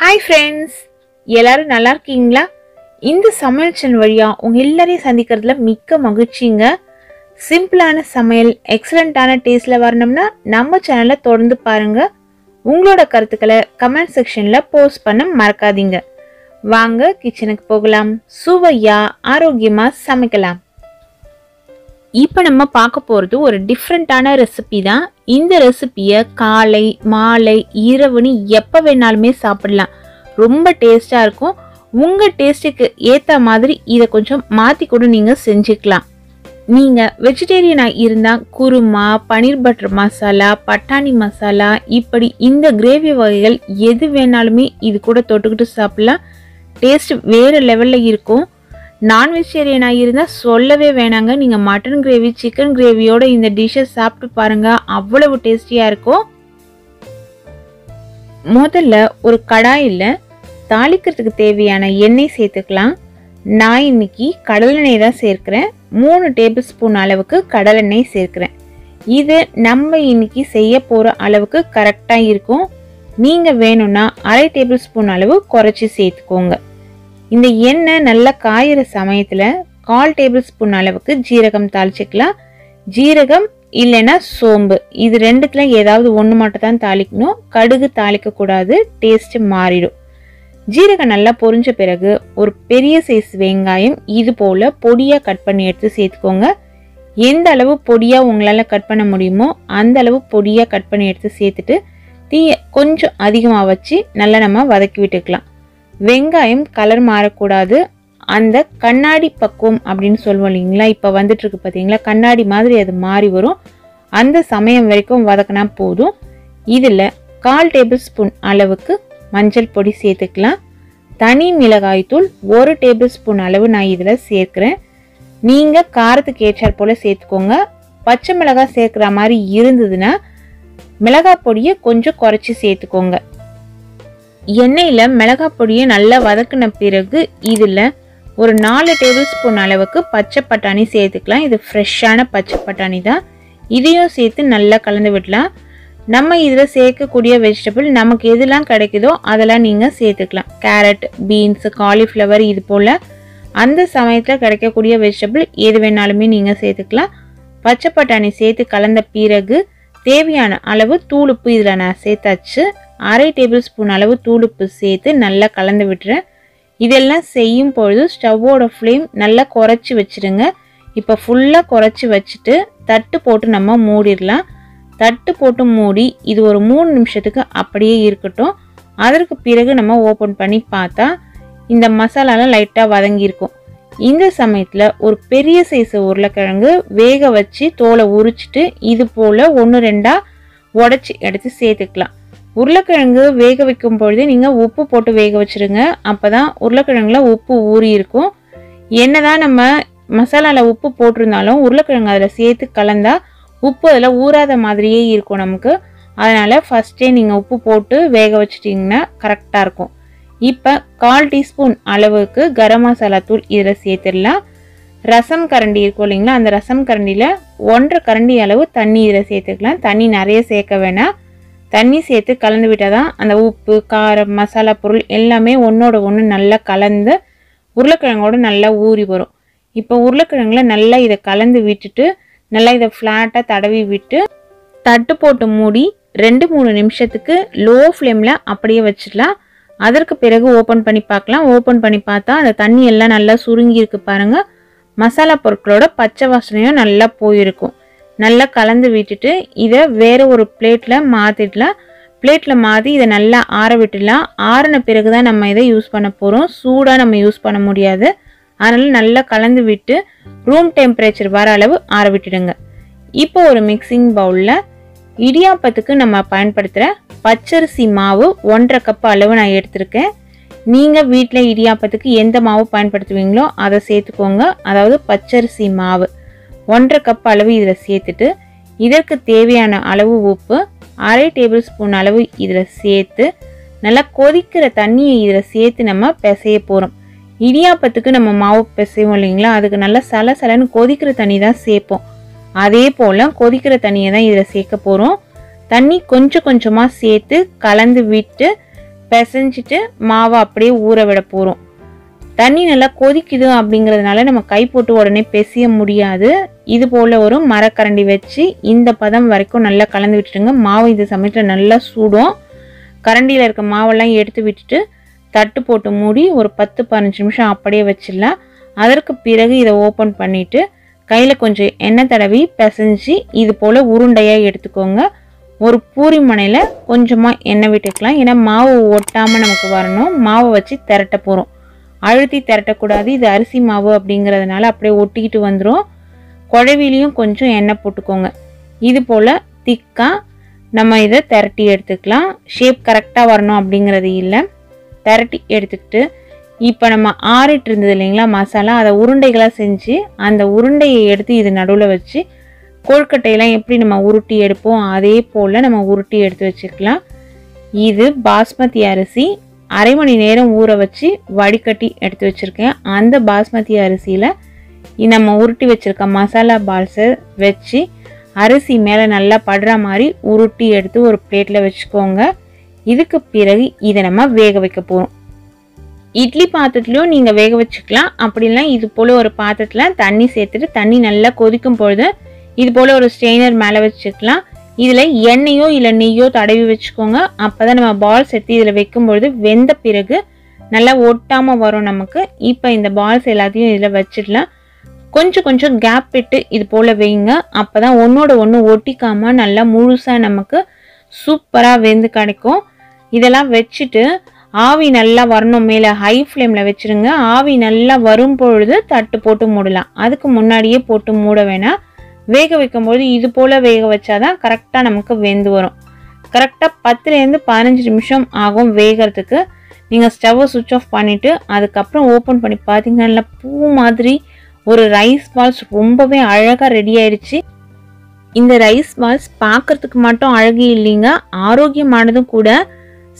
Hi friends, எல்லாரும் நல்லா இருக்கீங்களா? இந்த சமையல் சேனல் வழியா உங்க எல்லாரையும் சந்திக்கிறதுல மிக்க மகிழ்ச்சிங்க. சிம்பிளான சமையல் எக்ஸலண்டான டேஸ்ட்ல வரணும்னா நம்ம சேனலை தொடர்ந்து பாருங்க. உங்களோட கருத்துக்களை கமெண்ட் செக்ஷன்ல போஸ்ட் பண்ண மறக்காதீங்க. வாங்க கிச்சனுக்கு போகலாம், சுவையா ஆரோக்கியமா சமைக்கலாம். இப்போ நம்ம பார்க்க போகிறது ஒரு டிஃப்ரெண்ட்டான ரெசிபி தான். இந்த ரெசிபியை காலை மாலை இரவுன்னு எப்போ வேணாலுமே சாப்பிடலாம். ரொம்ப டேஸ்டாக இருக்கும். உங்கள் டேஸ்ட்டுக்கு ஏற்ற மாதிரி இதை கொஞ்சம் மாற்றி கூட நீங்கள் செஞ்சுக்கலாம். நீங்கள் வெஜிடேரியனாக இருந்தால் குருமா, பன்னீர் பட்டர் மசாலா, பட்டாணி மசாலா, இப்படி இந்த கிரேவி வகைகள் எது வேணாலுமே இது கூட தொட்டுக்கிட்டு சாப்பிடலாம். டேஸ்ட் வேறு லெவலில் இருக்கும். நான் வெஜிடேரியனாக இருந்தால் சொல்லவே வேணாங்க. நீங்கள் மட்டன் கிரேவி, சிக்கன் கிரேவியோட இந்த டிஷ்ஷை சாப்பிட்டு பாருங்கள், அவ்வளவு டேஸ்டியாக இருக்கும். முதல்ல ஒரு கடாயில் தாளிக்கிறதுக்கு தேவையான எண்ணெய் சேர்த்துக்கலாம். நான் இன்னைக்கு கடலெண்ணெய் தான் சேர்க்கிறேன். 3 டேபிள் ஸ்பூன் அளவுக்கு கடலெண்ணெய் சேர்க்கிறேன். இது நம்ம இன்னைக்கு செய்ய போகிற அளவுக்கு கரெக்டாக இருக்கும். நீங்கள் வேணும்னா 1/2 டேபிள் ஸ்பூன் அளவு குறைச்சி சேர்த்துக்கோங்க. இந்த எண்ணெய் நல்லா காயிற சமயத்தில் 1/4 டேபிள் ஸ்பூன் அளவுக்கு ஜீரகம் தாளிச்சிக்கலாம். ஜீரகம் இல்லைன்னா சோம்பு, இது ரெண்டுத்துல ஏதாவது ஒன்று மட்டும் தான் தாளிக்கணும். கடுகு தாளிக்கக்கூடாது, டேஸ்ட் மாறிடும். ஜீரகம் நல்லா பொரிஞ்ச பிறகு ஒரு பெரிய சைஸ் வெங்காயம் இது போல் பொடியாக கட் பண்ணி எடுத்து சேர்த்துக்கோங்க. எந்த அளவு பொடியாக உங்களால் கட் பண்ண முடியுமோ அந்த அளவு பொடியாக கட் பண்ணி எடுத்து சேர்த்துட்டு தீயை கொஞ்சம் அதிகமாக வச்சு நல்லா நம்ம வதக்கி விட்டுக்கலாம். வெங்காயம் கலர் மாறக்கூடாது. அந்த கண்ணாடி பக்குவம் அப்படின்னு சொல்லுவோம் இல்லைங்களா, இப்போ வந்துட்டு இருக்கு பார்த்தீங்களா, கண்ணாடி மாதிரி அது மாறி வரும். அந்த சமயம் வரைக்கும் வதக்கினா போதும். இதில் 1/4 டேபிள் ஸ்பூன் அளவுக்கு மஞ்சள் பொடி சேர்த்துக்கலாம். தனி மிளகாய் தூள் 1 டேபிள் ஸ்பூன் அளவு நான் இதில் சேர்க்கிறேன். நீங்கள் காரத்துக்கு ஏற்றாற் போல் சேர்த்துக்கோங்க. பச்சை மிளகாய் சேர்க்குற மாதிரி இருந்ததுன்னா மிளகாய் பொடியை கொஞ்சம் குறைச்சி சேர்த்துக்கோங்க. எண்ணெயில் மிளகாய் பொடியை நல்லா வதக்கின பிறகு இதில் ஒரு 4 டேபிள் ஸ்பூன் அளவுக்கு பச்சை பட்டாணி சேர்த்துக்கலாம். இது ஃப்ரெஷ்ஷான பச்சை பட்டாணி தான். இதையும் சேர்த்து நல்லா கலந்து விடலாம். நம்ம இதில் சேர்க்கக்கூடிய வெஜிடபிள் நமக்கு எதெல்லாம் கிடைக்குதோ அதெல்லாம் நீங்கள் சேர்த்துக்கலாம். கேரட், பீன்ஸ், காலிஃப்ளவர், இது போல் அந்த சமயத்தில் கிடைக்கக்கூடிய வெஜிடபிள் எது வேணாலுமே நீங்கள் சேர்த்துக்கலாம். பச்சை பட்டாணி சேர்த்து கலந்த பிறகு தேவையான அளவு தூளுப்பு இதில் நான் சேர்த்தாச்சு. 1/2 டேபிள் ஸ்பூன் அளவு தூளுப்பு சேர்த்து நல்லா கலந்து விட்டுறேன். இதெல்லாம் செய்யும் பொழுது ஸ்டவ்வோட ஃப்ளேம் நல்லா குறைச்சி வச்சுருங்க. இப்போ ஃபுல்லாக குறைச்சி வச்சுட்டு தட்டு போட்டு நம்ம மூடிடலாம். தட்டு போட்டு மூடி இது ஒரு 3 நிமிஷத்துக்கு அப்படியே இருக்கட்டும். அதற்கு பிறகு நம்ம ஓப்பன் பண்ணி பார்த்தா இந்த மசாலாலாம் லைட்டாக வதங்கியிருக்கும். இந்த சமயத்தில் ஒரு பெரிய சைஸ் உருளைக்கிழங்கு வேக வச்சு தோலை உரிச்சிட்டு இது போல் 1-2 உடச்சி எடுத்து சேர்த்துக்கலாம். உருளைக்கிழங்கு வேக வைக்கும் பொழுது நீங்கள் உப்பு போட்டு வேக வச்சுருங்க. அப்போ தான் உருளைக்கிழங்குல உப்பு ஊறி இருக்கும். என்னதான் நம்ம மசாலாவில் உப்பு போட்டிருந்தாலும் உருளைக்கிழங்கு அதில் சேர்த்து கலந்தா உப்பு அதில் ஊறாத மாதிரியே இருக்கும் நமக்கு. அதனால் ஃபஸ்ட்டே நீங்கள் உப்பு போட்டு வேக வச்சிட்டிங்கன்னா கரெக்டாக இருக்கும். இப்போ 1/4 டீஸ்பூன் அளவுக்கு கரம் மசாலா தூள் இதில் சேர்த்துடலாம். ரசம் கரண்டி இருக்கும் இல்லைங்களா, அந்த ரசம் கரண்டியில் 1/2 கரண்டி அளவு தண்ணி இதில் சேர்த்துக்கலாம். தண்ணி நிறைய சேர்க்க வேணாம். தண்ணி சேர்த்து கலந்து விட்டால் தான் அந்த உப்பு, காரம், மசாலா பொருள் எல்லாமே ஒன்றோட ஒன்று நல்லா கலந்து உருளைக்கிழங்கோடு நல்லா ஊறி வரும். இப்போ உருளைக்கிழங்குல நல்லா இதை கலந்து விட்டுட்டு நல்லா இதை ஃப்ளாட்டாக தடவி விட்டு தட்டு போட்டு மூடி 2-3 நிமிஷத்துக்கு லோ ஃப்ளேமில் அப்படியே வச்சிடலாம். அதற்கு பிறகு ஓப்பன் பண்ணி பார்க்கலாம். ஓப்பன் பண்ணி பார்த்தா அந்த தண்ணி எல்லாம் நல்லா சுருங்கி இருக்கு பாருங்கள். மசாலா பொருட்களோட பச்சை வாசனையும் நல்லா போயிருக்கும். நல்லா கலந்து விட்டுட்டு இதை வேறு ஒரு பிளேட்டில் மாற்றிடலாம். பிளேட்டில் மாற்றி இதை நல்லா ஆற விட்டுடலாம். ஆறின பிறகு தான் நம்ம இதை யூஸ் பண்ண போகிறோம். சூடாக நம்ம யூஸ் பண்ண முடியாது. அதனால் நல்லா கலந்து விட்டு ரூம் டெம்பரேச்சர் வர அளவு ஆற விட்டுடுங்க. இப்போ ஒரு மிக்சிங் பவுலில் இடியாப்பத்துக்கு நம்ம பயன்படுத்துகிற பச்சரிசி மாவு 1/2 கப் அளவு நான் எடுத்திருக்கேன். நீங்கள் வீட்டில் இடியாப்பத்துக்கு எந்த மாவு பயன்படுத்துவீங்களோ அதை சேர்த்துக்கோங்க. அதாவது பச்சரிசி மாவு 1/2 கப் அளவு இதில் சேர்த்துட்டு இதற்கு தேவையான அளவு உப்பு 1/2 டேபிள் ஸ்பூன் அளவு இதில் சேர்த்து நல்லா கொதிக்கிற தண்ணியை இதில் சேர்த்து நம்ம பிசைய போகிறோம். இடியாப்பத்துக்கு நம்ம மாவு பிசைவோம் இல்லைங்களா, அதுக்கு நல்லா சலசலன்னு கொதிக்கிற தண்ணி தான் சேர்ப்போம். அதே போல் கொதிக்கிற தண்ணியை தான் இதில் சேர்க்க போகிறோம். தண்ணி கொஞ்சம் கொஞ்சமாக சேர்த்து கலந்து விட்டு பிசைஞ்சிட்டு மாவை அப்படியே ஊற விட போகிறோம். தண்ணி நல்லா கொதிக்குது அப்படிங்கிறதுனால நம்ம கை போட்டு உடனே பிசைய முடியாது. இது போல் ஒரு மரக்கரண்டி வச்சு இந்த பதம் வரைக்கும் நல்லா கலந்து விட்டுடுங்க. மாவு இந்த சமயத்தில் நல்லா சூடும். கரண்டியில் இருக்க மாவெல்லாம் எடுத்து விட்டுட்டு தட்டு போட்டு மூடி ஒரு 10-15 நிமிஷம் அப்படியே வச்சிடலாம். அதற்கு பிறகு இதை ஓப்பன் பண்ணிவிட்டு கையில் கொஞ்சம் எண்ணெய் தடவி பிசைஞ்சு இது போல் உருண்டையாக எடுத்துக்கோங்க. ஒரு பூரி மணையில் கொஞ்சமாக எண்ணெய் விட்டுக்கலாம். ஏன்னா மாவு ஒட்டாமல் நமக்கு வரணும். மாவை வச்சு திரட்ட போகிறோம். அழுத்தி திரட்டக்கூடாது. இது அரிசி மாவு அப்படிங்கிறதுனால அப்படியே ஒட்டிக்கிட்டு வந்துடும். குழவிலையும் கொஞ்சம் எண்ணெய் போட்டுக்கோங்க. இது போல் திக்காக நம்ம இதை திரட்டி எடுத்துக்கலாம். ஷேப் கரெக்டாக வரணும் அப்படிங்கிறது இல்லை. திரட்டி எடுத்துக்கிட்டு இப்போ நம்ம ஆறிட்டு இருந்தது இல்லைங்களா மசாலா, அதை உருண்டைகளாக செஞ்சு அந்த உருண்டையை எடுத்து இது நடுவில் வச்சு கொழுக்கட்டையெல்லாம் எப்படி நம்ம உருட்டி எடுப்போம் அதே போல் நம்ம உருட்டி எடுத்து வச்சுக்கலாம். இது பாஸ்மதி அரிசி அரை மணி நேரம் ஊற வச்சு வடிகட்டி எடுத்து வச்சுருக்கேன். அந்த பாஸ்மதி அரிசியில் நம்ம உருட்டி வச்சுருக்க மசாலா பால்ஸை வச்சு அரிசி மேலே நல்லா படுற மாதிரி உருட்டி எடுத்து ஒரு பிளேட்டில் வச்சுக்கோங்க. இதுக்கு பிறகு இதை நம்ம வேக வைக்க போகிறோம். இட்லி பாத்திரத்துலையும் நீங்கள் வேக வச்சுக்கலாம். அப்படிலாம் இது போல் ஒரு பாத்திரத்தில் தண்ணி சேர்த்துட்டு தண்ணி நல்லா கொதிக்கும் பொழுது இது போல் ஒரு ஸ்ட்ரெயினர் மேலே வச்சுக்கலாம். இதில் எண்ணெயோ இல்லை நெய்யோ தடவி வச்சுக்கோங்க. அப்போ தான் நம்ம பால்ஸ் எடுத்து இதில் வைக்கும்பொழுது வெந்த பிறகு நல்லா ஒட்டாமல் வரும் நமக்கு. இப்போ இந்த பால்ஸ் எல்லாத்தையும் இதில் வச்சிடலாம். கொஞ்சம் கொஞ்சம் கேப் விட்டு இது போல் வைங்க. அப்போ தான் ஒன்றோட ஒன்று ஒட்டிக்காமல் நல்லா முழுசாக நமக்கு சூப்பராக வெந்து கிடைக்கும். இதெல்லாம் வச்சுட்டு ஆவி நல்லா வரணும். மேலே ஹை ஃப்ளேமில் வச்சுருங்க. ஆவி நல்லா வரும் பொழுது தட்டு போட்டு மூடலாம். அதுக்கு முன்னாடியே போட்டு மூட வேணாம். வேக வைக்கும்போது இது போல் வேக வச்சாதான் கரெக்டாக நமக்கு வெந்து வரும். கரெக்டாக 10லேருந்து 15 நிமிஷம் ஆகும் வேகிறதுக்கு. நீங்கள் ஸ்டவ்வை சுவிட்ச் ஆஃப் பண்ணிவிட்டு அதுக்கப்புறம் ஓப்பன் பண்ணி பார்த்தீங்கன்னா நல்லா பூ மாதிரி ஒரு ரைஸ் பால்ஸ் ரொம்பவே அழகாக ரெடி ஆயிடுச்சு. இந்த ரைஸ் பால்ஸ் பார்க்குறதுக்கு மட்டும் அழகு இல்லைங்க, ஆரோக்கியமானதும் கூட.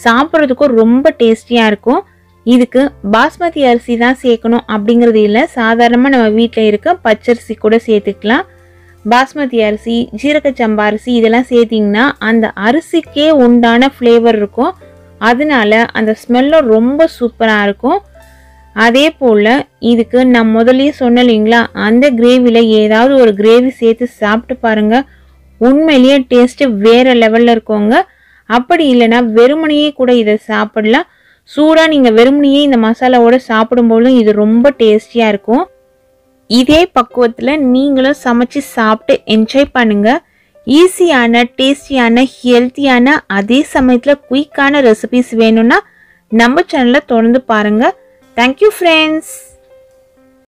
சாப்பிட்றதுக்கும் ரொம்ப டேஸ்டியாக இருக்கும். இதுக்கு பாஸ்மதி அரிசி தான் சேர்க்கணும் அப்படிங்கிறது இல்லை. சாதாரணமாக நம்ம வீட்டில் இருக்க பச்சரிசி கூட சேர்த்துக்கலாம். பாஸ்மதி அரிசி, ஜீரக சம்பா அரிசி இதெல்லாம் சேர்த்திங்கன்னா அந்த அரிசிக்கே உண்டான ஃப்ளேவர் இருக்கும். அதனால அந்த ஸ்மெல்லும் ரொம்ப சூப்பராக இருக்கும். அதே போல் இதுக்கு நான் முதலே சொன்னேன் இல்லைங்களா, அந்த கிரேவியில் ஏதாவது ஒரு கிரேவி சேர்த்து சாப்பிட்டு பாருங்கள். உண்மையிலேயே டேஸ்ட்டு வேறு லெவலில் இருக்குங்க. அப்படி இல்லைன்னா வெறுமனையே கூட இதை சாப்பிடலாம். சூடாக நீங்கள் வெறுமனையே இந்த மசாலாவோடு சாப்பிடும்போதும் இது ரொம்ப டேஸ்டியாக இருக்கும். இதே பக்குவத்தில் நீங்களும் சமைச்சு சாப்பிட்டு என்ஜாய் பண்ணுங்கள். ஈஸியான, டேஸ்டியான, ஹெல்த்தியான, அதே சமயத்தில் குயிக்கான ரெசிபிஸ் வேணும்னா நம்ம சேனலை தொடர்ந்து பாருங்கள். Thank you friends.